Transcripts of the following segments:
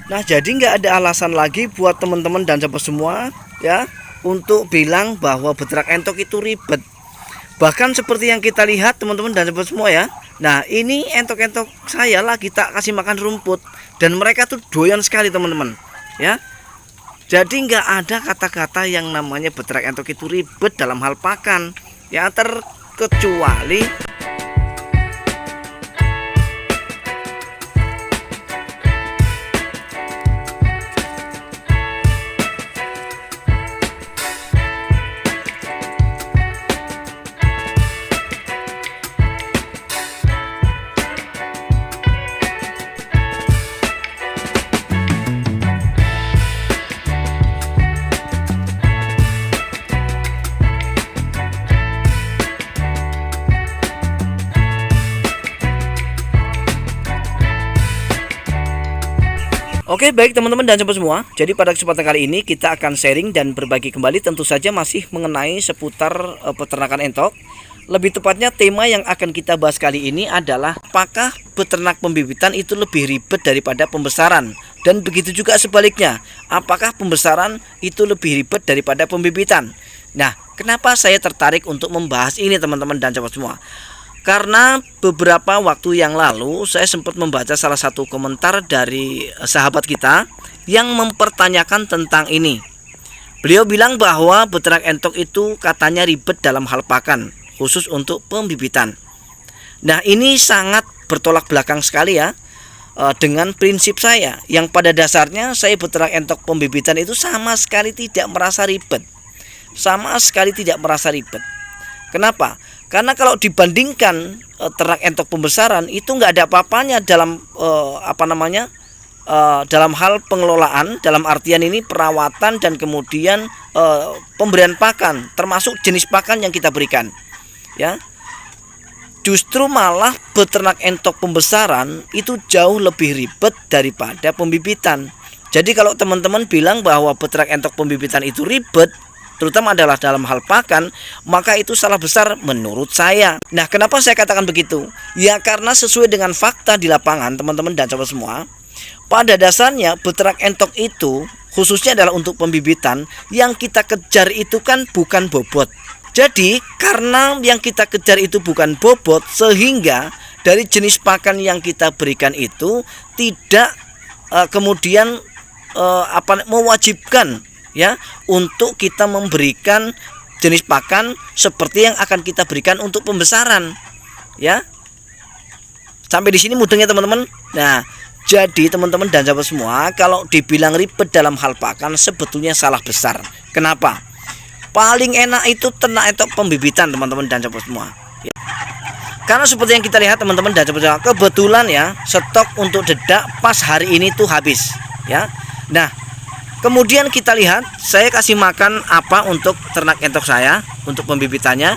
Nah, jadi nggak ada alasan lagi buat teman-teman dan sahabat semua ya untuk bilang bahwa beternak entok itu ribet. Bahkan seperti yang kita lihat teman-teman dan sahabat semua ya. Nah, ini entok-entok saya lagi tak kasih makan rumput dan mereka tuh doyan sekali teman-teman ya. Jadi nggak ada kata-kata yang namanya beternak entok itu ribet dalam hal pakan ya, terkecuali Oke, baik teman-teman dan sahabat semua. Jadi pada kesempatan kali ini kita akan sharing dan berbagi kembali, tentu saja masih mengenai seputar peternakan entok. Lebih tepatnya tema yang akan kita bahas kali ini adalah apakah peternak pembibitan itu lebih ribet daripada pembesaran, dan begitu juga sebaliknya, apakah pembesaran itu lebih ribet daripada pembibitan. Nah, kenapa saya tertarik untuk membahas ini teman-teman dan sahabat semua? Karena beberapa waktu yang lalu saya sempat membaca salah satu komentar dari sahabat kita yang mempertanyakan tentang ini. Beliau bilang bahwa beternak entok itu katanya ribet dalam hal pakan, khusus untuk pembibitan. Nah, ini sangat bertolak belakang sekali ya dengan prinsip saya, yang pada dasarnya saya beternak entok pembibitan itu sama sekali tidak merasa ribet. Sama sekali tidak merasa ribet. Kenapa? Karena kalau dibandingkan ternak entok pembesaran itu nggak ada apa-apanya dalam dalam hal pengelolaan, dalam artian ini perawatan dan kemudian pemberian pakan, termasuk jenis pakan yang kita berikan ya. Justru malah beternak entok pembesaran itu jauh lebih ribet daripada pembibitan. Jadi kalau teman-teman bilang bahwa beternak entok pembibitan itu ribet, terutama adalah dalam hal pakan, maka itu salah besar menurut saya. Nah, kenapa saya katakan begitu? Ya karena sesuai dengan fakta di lapangan teman-teman dan sahabat semua, pada dasarnya beternak entok itu khususnya adalah untuk pembibitan, yang kita kejar itu kan bukan bobot. Jadi karena yang kita kejar itu bukan bobot, sehingga dari jenis pakan yang kita berikan itu tidak kemudian mewajibkan ya untuk kita memberikan jenis pakan seperti yang akan kita berikan untuk pembesaran ya. Sampai di sini mudahnya teman-teman. Nah, jadi teman-teman dan sahabat semua, kalau dibilang ribet dalam hal pakan sebetulnya salah besar. Kenapa? Paling enak itu ternak entok pembibitan teman-teman dan sahabat semua ya. Karena seperti yang kita lihat teman-teman dan sahabat semua, kebetulan ya stok untuk dedak pas hari ini tuh habis ya. Nah, kemudian kita lihat, saya kasih makan apa untuk ternak entok saya, untuk pembibitannya.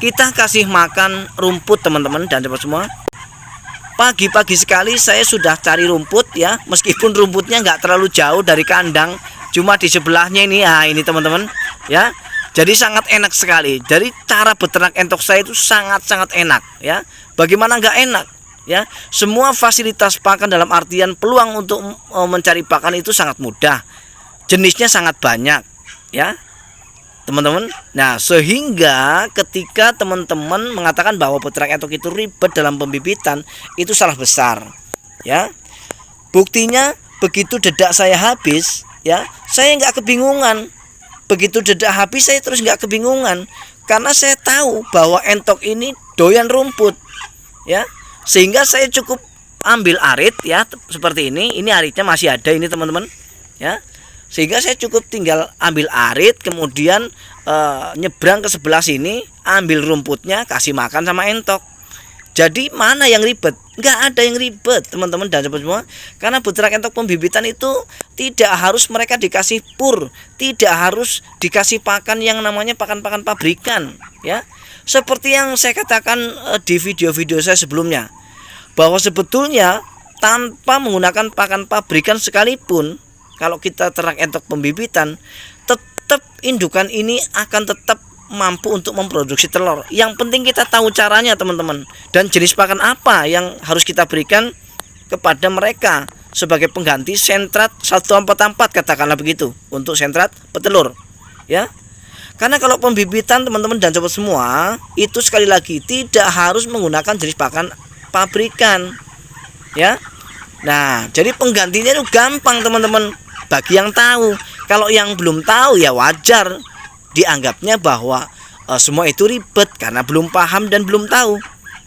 Kita kasih makan rumput teman-teman dan sahabat semua. Pagi-pagi sekali saya sudah cari rumput ya, meskipun rumputnya nggak terlalu jauh dari kandang, cuma di sebelahnya ini, ini teman-teman ya. Jadi sangat enak sekali. Jadi cara beternak entok saya itu sangat-sangat enak ya. Bagaimana nggak enak ya? Semua fasilitas pakan dalam artian peluang untuk mencari pakan itu sangat mudah. Jenisnya sangat banyak ya teman-teman. Nah, sehingga ketika teman-teman mengatakan bahwa beternak entok itu ribet dalam pembibitan, itu salah besar ya. Buktinya begitu dedak saya habis ya, saya nggak kebingungan. Begitu dedak habis saya terus nggak kebingungan, karena saya tahu bahwa entok ini doyan rumput ya. Sehingga saya cukup ambil arit ya seperti ini. Ini aritnya masih ada ini teman-teman ya. Sehingga saya cukup tinggal ambil arit, kemudian nyebrang ke sebelah sini, ambil rumputnya, kasih makan sama entok. Jadi mana yang ribet? Nggak ada yang ribet teman-teman dan sahabat semua. Karena beternak entok pembibitan itu tidak harus mereka dikasih pur, tidak harus dikasih pakan yang namanya pakan-pakan pabrikan ya. Seperti yang saya katakan di video-video saya sebelumnya, bahwa sebetulnya tanpa menggunakan pakan pabrikan sekalipun, kalau kita ternak entok pembibitan, tetap indukan ini akan tetap mampu untuk memproduksi telur. Yang penting kita tahu caranya teman-teman, dan jenis pakan apa yang harus kita berikan kepada mereka sebagai pengganti sentrat 144, katakanlah begitu, untuk sentrat petelur, ya. Karena kalau pembibitan teman-teman dan sobat semua, itu sekali lagi tidak harus menggunakan jenis pakan pabrikan, ya. Nah, jadi penggantinya itu gampang teman-teman bagi yang tahu. Kalau yang belum tahu ya wajar dianggapnya bahwa semua itu ribet karena belum paham dan belum tahu,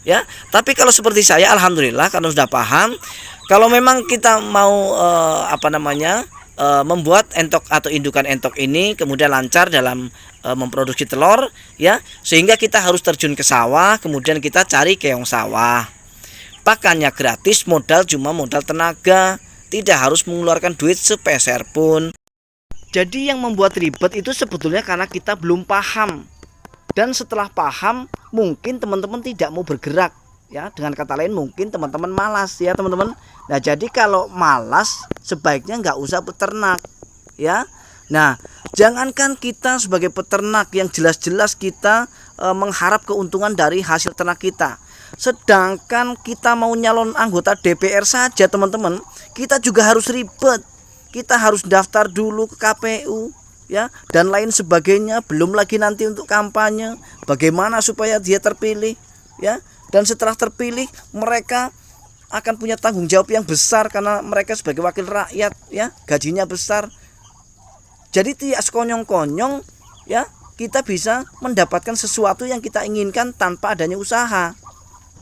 ya. Tapi kalau seperti saya, alhamdulillah karena sudah paham. Kalau memang kita mau membuat entok atau indukan entok ini kemudian lancar dalam memproduksi telur, ya, sehingga kita harus terjun ke sawah, kemudian kita cari keong sawah. Pakannya gratis, modal cuma modal tenaga, tidak harus mengeluarkan duit sepeser pun. Jadi yang membuat ribet itu sebetulnya karena kita belum paham. Dan setelah paham, mungkin teman-teman tidak mau bergerak, ya. Dengan kata lain mungkin teman-teman malas, ya teman-teman. Nah, jadi kalau malas sebaiknya nggak usah beternak, ya. Nah, jangankan kita sebagai peternak yang jelas-jelas kita mengharap keuntungan dari hasil ternak kita. Sedangkan kita mau nyalon anggota DPR saja teman-teman, kita juga harus ribet. Kita harus daftar dulu ke KPU, ya, dan lain sebagainya. Belum lagi nanti untuk kampanye, bagaimana supaya dia terpilih, ya. Dan setelah terpilih mereka akan punya tanggung jawab yang besar karena mereka sebagai wakil rakyat, ya, gajinya besar. Jadi tidak sekonyong-konyong, ya, kita bisa mendapatkan sesuatu yang kita inginkan tanpa adanya usaha.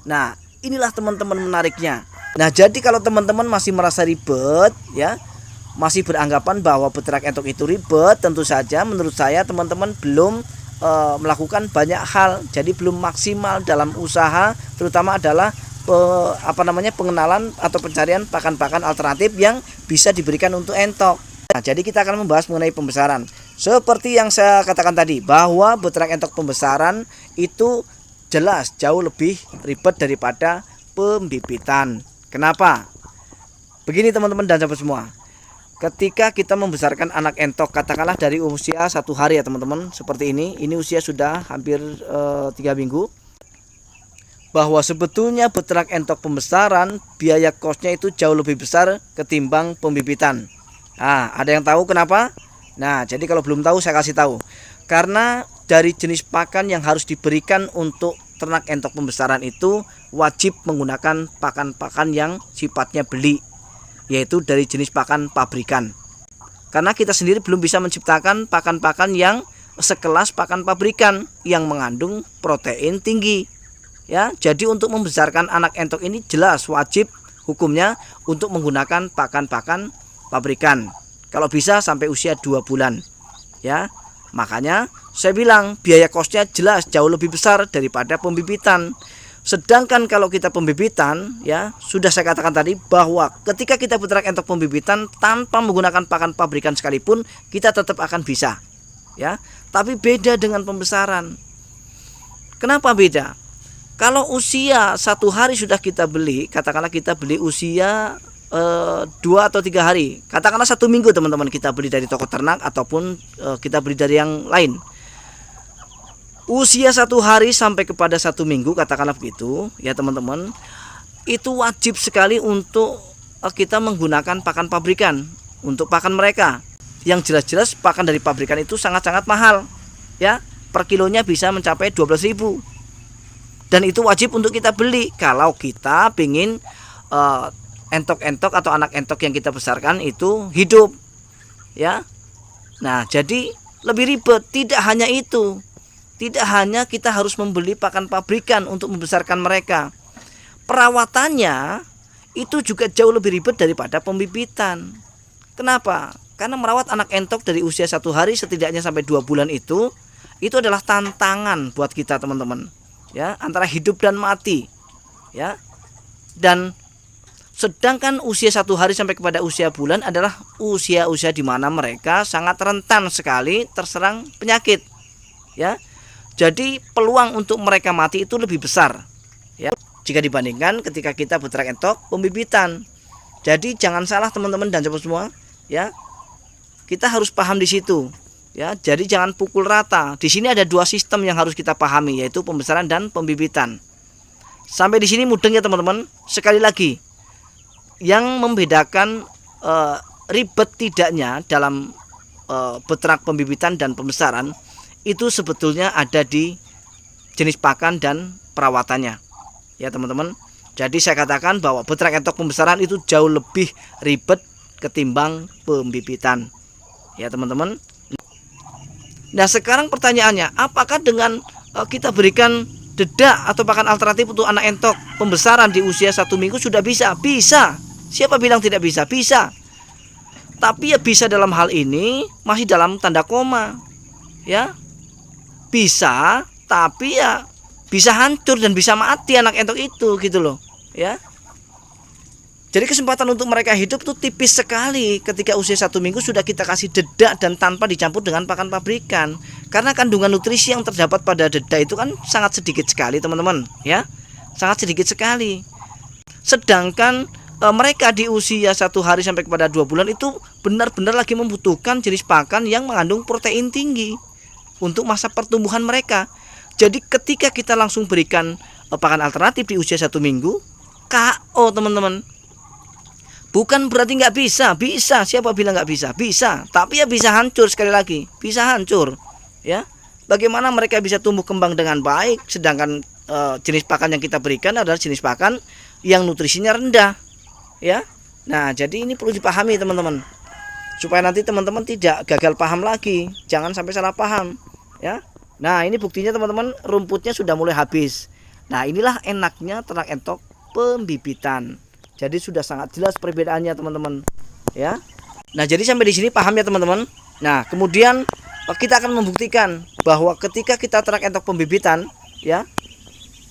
Nah, inilah teman-teman menariknya. Nah, jadi kalau teman-teman masih merasa ribet, ya, masih beranggapan bahwa peternak entok itu ribet, tentu saja menurut saya teman-teman belum melakukan banyak hal. Jadi belum maksimal dalam usaha, terutama adalah pengenalan atau pencarian pakan-pakan alternatif yang bisa diberikan untuk entok. Nah, jadi kita akan membahas mengenai pembesaran. Seperti yang saya katakan tadi, bahwa peternak entok pembesaran itu jelas jauh lebih ribet daripada pembibitan. Kenapa? Begini teman-teman dan sahabat semua. Ketika kita membesarkan anak entok, katakanlah dari usia 1 hari ya teman-teman, seperti ini usia sudah hampir 3 minggu. Bahwa sebetulnya peternak entok pembesaran biaya kosnya itu jauh lebih besar ketimbang pembibitan. Nah, ada yang tahu kenapa? Nah, jadi kalau belum tahu saya kasih tahu. Karena dari jenis pakan yang harus diberikan untuk ternak entok pembesaran itu wajib menggunakan pakan-pakan yang sifatnya beli, yaitu dari jenis pakan pabrikan. Karena kita sendiri belum bisa menciptakan pakan-pakan yang sekelas pakan pabrikan yang mengandung protein tinggi, ya. Jadi untuk membesarkan anak entok ini jelas wajib hukumnya untuk menggunakan pakan-pakan pabrikan. Kalau bisa sampai usia 2 bulan, ya. Makanya saya bilang biaya kosnya jelas jauh lebih besar daripada pembibitan. Sedangkan kalau kita pembibitan, ya, sudah saya katakan tadi bahwa ketika kita peternak entok pembibitan tanpa menggunakan pakan pabrikan sekalipun kita tetap akan bisa, ya. Tapi beda dengan pembesaran. Kenapa beda? Kalau usia 1 hari sudah kita beli, katakanlah kita beli usia 2 atau 3 hari, katakanlah 1 minggu teman-teman, kita beli dari toko ternak ataupun kita beli dari yang lain. Usia 1 hari sampai kepada 1 minggu, katakanlah begitu, ya teman-teman, itu wajib sekali untuk kita menggunakan pakan pabrikan untuk pakan mereka. Yang jelas-jelas pakan dari pabrikan itu sangat-sangat mahal, ya, per kilonya bisa mencapai 12.000. Dan itu wajib untuk kita beli kalau kita ingin entok-entok atau anak entok yang kita besarkan itu hidup, ya. Nah, jadi lebih ribet. Tidak hanya itu, tidak hanya kita harus membeli pakan pabrikan untuk membesarkan mereka, perawatannya itu juga jauh lebih ribet daripada pembibitan. Kenapa? Karena merawat anak entok dari usia 1 hari setidaknya sampai 2 bulan itu adalah tantangan buat kita teman-teman, ya, antara hidup dan mati, ya. Dan sedangkan usia 1 hari sampai kepada usia bulan adalah usia-usia di mana mereka sangat rentan sekali terserang penyakit, ya. Jadi peluang untuk mereka mati itu lebih besar, ya, jika dibandingkan ketika kita peternak entok pembibitan. Jadi jangan salah teman-teman dan sahabat semua, ya. Kita harus paham di situ, ya. Jadi jangan pukul rata. Di sini ada 2 sistem yang harus kita pahami, yaitu pembesaran dan pembibitan. Sampai di sini mudeng ya teman-teman. Sekali lagi, yang membedakan ribet tidaknya dalam peternak pembibitan dan pembesaran itu sebetulnya ada di jenis pakan dan perawatannya, ya teman-teman. Jadi saya katakan bahwa peternak entok pembesaran itu jauh lebih ribet ketimbang pembibitan, ya teman-teman. Nah sekarang pertanyaannya, apakah dengan kita berikan dedak atau pakan alternatif untuk anak entok pembesaran di usia 1 minggu sudah bisa? Bisa. Siapa bilang tidak bisa? Bisa. Tapi ya bisa dalam hal ini masih dalam tanda koma, ya. Bisa, tapi ya bisa hancur dan bisa mati anak entok itu, gitu loh, ya. Jadi kesempatan untuk mereka hidup itu tipis sekali ketika usia 1 minggu sudah kita kasih dedak dan tanpa dicampur dengan pakan pabrikan. Karena kandungan nutrisi yang terdapat pada dedak itu kan sangat sedikit sekali teman-teman, ya. Sangat sedikit sekali. Sedangkan mereka di usia 1 hari sampai kepada 2 bulan itu benar-benar lagi membutuhkan jenis pakan yang mengandung protein tinggi untuk masa pertumbuhan mereka. Jadi ketika kita langsung berikan pakan alternatif di usia 1 minggu, KO teman-teman. Bukan berarti nggak bisa, bisa. Siapa bilang nggak bisa? Bisa, tapi ya bisa hancur sekali lagi, bisa hancur, ya. Bagaimana mereka bisa tumbuh kembang dengan baik, sedangkan jenis pakan yang kita berikan adalah jenis pakan yang nutrisinya rendah, ya. Nah, jadi ini perlu dipahami teman-teman, supaya nanti teman-teman tidak gagal paham lagi, jangan sampai salah paham, ya. Nah, ini buktinya teman-teman, rumputnya sudah mulai habis. Nah, inilah enaknya ternak entok pembibitan. Jadi sudah sangat jelas perbedaannya teman-teman, ya. Nah jadi sampai di sini paham ya teman-teman. Nah kemudian kita akan membuktikan bahwa ketika kita ternak entok pembibitan, ya,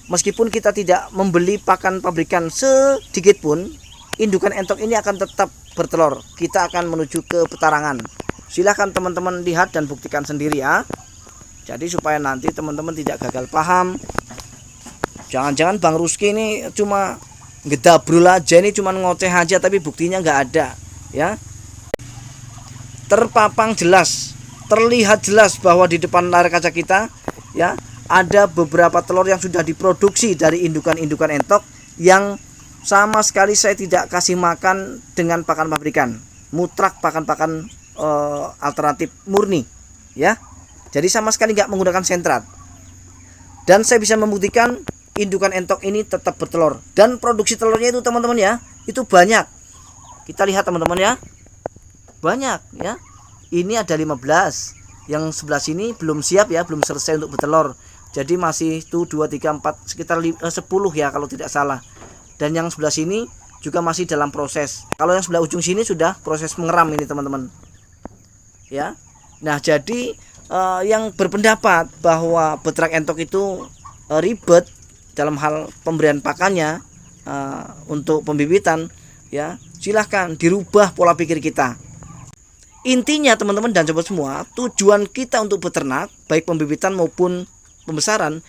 meskipun kita tidak membeli pakan pabrikan sedikit pun, indukan entok ini akan tetap bertelur. Kita akan menuju ke petarangan. Silahkan teman-teman lihat dan buktikan sendiri ya. Jadi supaya nanti teman-teman tidak gagal paham. Jangan-jangan Bang Ruski ini cuma gedabrul aja, ini cuma ngoceh aja tapi buktinya nggak ada, ya. Terpapang jelas, terlihat jelas bahwa di depan layar kaca kita, ya, ada beberapa telur yang sudah diproduksi dari indukan-indukan entok yang sama sekali saya tidak kasih makan dengan pakan pabrikan, mutlak pakan-pakan alternatif murni, ya. Jadi sama sekali nggak menggunakan sentrat. Dan saya bisa membuktikan indukan entok ini tetap bertelur dan produksi telurnya itu teman-teman ya, itu banyak. Kita lihat teman-teman ya, banyak ya. Ini ada 15, yang sebelah sini belum siap ya, belum selesai untuk bertelur. Jadi masih tuh 2, 3, 4 sekitar 10 ya kalau tidak salah. Dan yang sebelah sini juga masih dalam proses. Kalau yang sebelah ujung sini sudah proses mengeram ini teman-teman, ya. Nah jadi yang berpendapat bahwa beternak entok itu ribet dalam hal pemberian pakannya untuk pembibitan, ya, silahkan dirubah pola pikir kita. Intinya teman-teman dan sobat semua, tujuan kita untuk beternak baik pembibitan maupun pembesaran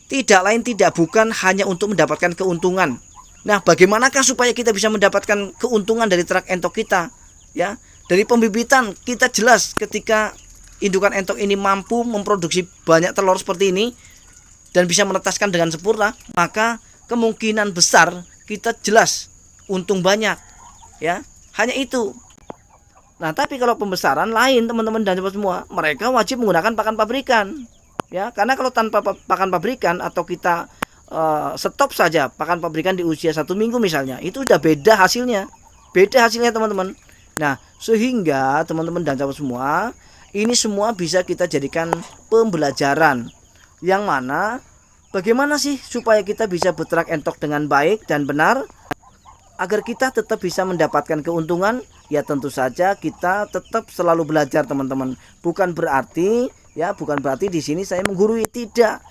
tidak lain tidak bukan hanya untuk mendapatkan keuntungan. Nah bagaimanakah supaya kita bisa mendapatkan keuntungan dari ternak entok kita, ya? Dari pembibitan kita jelas ketika indukan entok ini mampu memproduksi banyak telur seperti ini dan bisa menetaskan dengan sempurna, maka kemungkinan besar kita jelas untung banyak, ya. Hanya itu. Nah tapi kalau pembesaran lain teman-teman dan sobat semua, mereka wajib menggunakan pakan pabrikan, ya. Karena kalau tanpa pakan pabrikan atau kita stop saja pakan pabrikan di usia 1 minggu misalnya, itu udah beda hasilnya, teman-teman. Nah sehingga teman-teman dan sobat semua, ini semua bisa kita jadikan pembelajaran. Yang mana bagaimana sih supaya kita bisa beternak entok dengan baik dan benar agar kita tetap bisa mendapatkan keuntungan? Ya tentu saja kita tetap selalu belajar teman-teman. Bukan berarti di sini saya menggurui, tidak,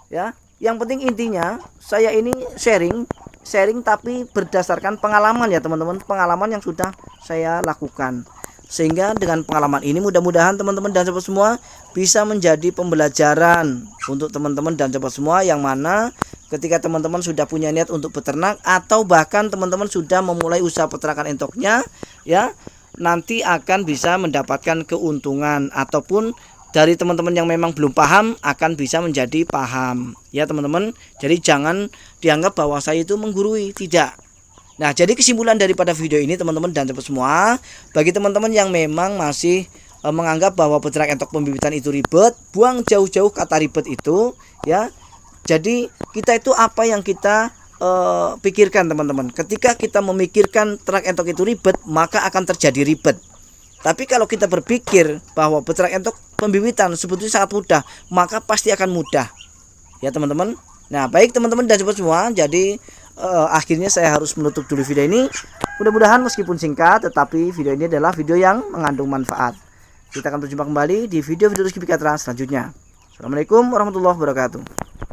ya. Yang penting intinya saya ini sharing tapi berdasarkan pengalaman ya teman-teman, pengalaman yang sudah saya lakukan. Sehingga dengan pengalaman ini mudah-mudahan teman-teman dan sobat semua bisa menjadi pembelajaran untuk teman-teman dan sobat semua, yang mana ketika teman-teman sudah punya niat untuk beternak atau bahkan teman-teman sudah memulai usaha peternakan entoknya, ya, nanti akan bisa mendapatkan keuntungan, ataupun dari teman-teman yang memang belum paham akan bisa menjadi paham, ya teman-teman. Jadi jangan dianggap bahwa saya itu menggurui, tidak. Nah, jadi kesimpulan daripada video ini teman-teman dan sobat semua, bagi teman-teman yang memang masih menganggap bahwa peternak entok pembibitan itu ribet, buang jauh-jauh kata ribet itu ya. Jadi kita itu apa yang kita pikirkan teman-teman. Ketika kita memikirkan ternak entok itu ribet, maka akan terjadi ribet. Tapi kalau kita berpikir bahwa peternak entok pembibitan sebetulnya sangat mudah, maka pasti akan mudah. Ya teman-teman. Nah, baik teman-teman dan sobat semua, jadi akhirnya saya harus menutup dulu video ini. Mudah-mudahan meskipun singkat, tetapi video ini adalah video yang mengandung manfaat. Kita akan berjumpa kembali di video-video Rizky Pikatra selanjutnya. Assalamualaikum warahmatullahi wabarakatuh.